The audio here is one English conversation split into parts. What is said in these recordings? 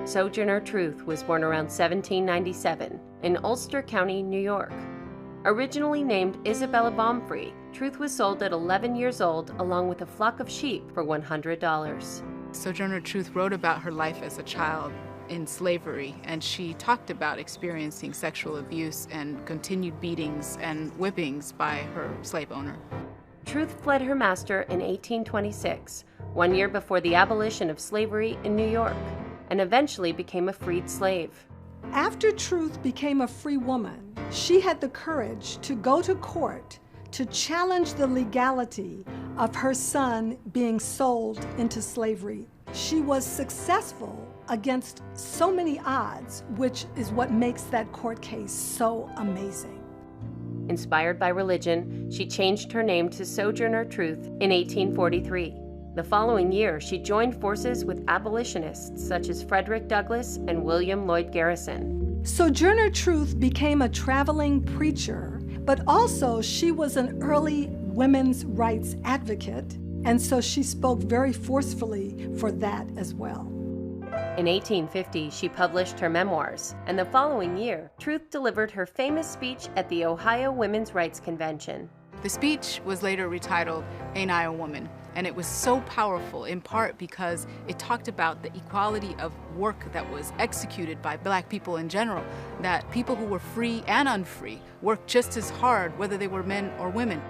Sojourner Truth was born around 1797 in Ulster County, New York. Originally named Isabella Baumfree, Truth was sold at 11 years old along with a flock of sheep for $100. Sojourner Truth wrote about her life as a child in slavery, and she talked about experiencing sexual abuse and continued beatings and whippings by her slave owner. Truth fled her master in 1826, 1 year before the abolition of slavery in New York, and eventually became a freed slave. After Truth became a free woman, she had the courage to go to court to challenge the legality of her son being sold into slavery. She was successful against so many odds, which is what makes that court case so amazing. Inspired by religion, she changed her name to Sojourner Truth in 1843. The following year, she joined forces with abolitionists such as Frederick Douglass and William Lloyd Garrison. Sojourner Truth became a traveling preacher, but also she was an early women's rights advocate, and so she spoke very forcefully for that as well. In 1850, she published her memoirs, and the following year, Truth delivered her famous speech at the Ohio Women's Rights Convention. The speech was later retitled, "Ain't I a Woman?" And it was so powerful in part because it talked about the equality of work that was executed by Black people in general, that people who were free and unfree worked just as hard whether they were men or women.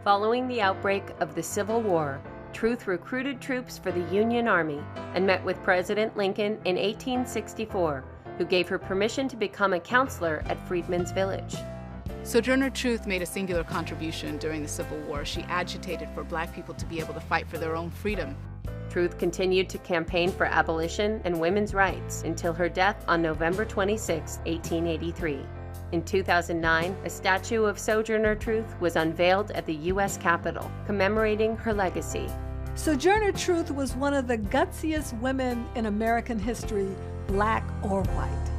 Following the outbreak of the Civil War, Truth recruited troops for the Union Army and met with President Lincoln in 1864, who gave her permission to become a counselor at Freedmen's Village. Sojourner Truth made a singular contribution during the Civil War. She agitated for Black people to be able to fight for their own freedom. Truth continued to campaign for abolition and women's rights until her death on November 26, 1883. In 2009, a statue of Sojourner Truth was unveiled at the U.S. Capitol, commemorating her legacy. Sojourner Truth was one of the gutsiest women in American history, Black or white.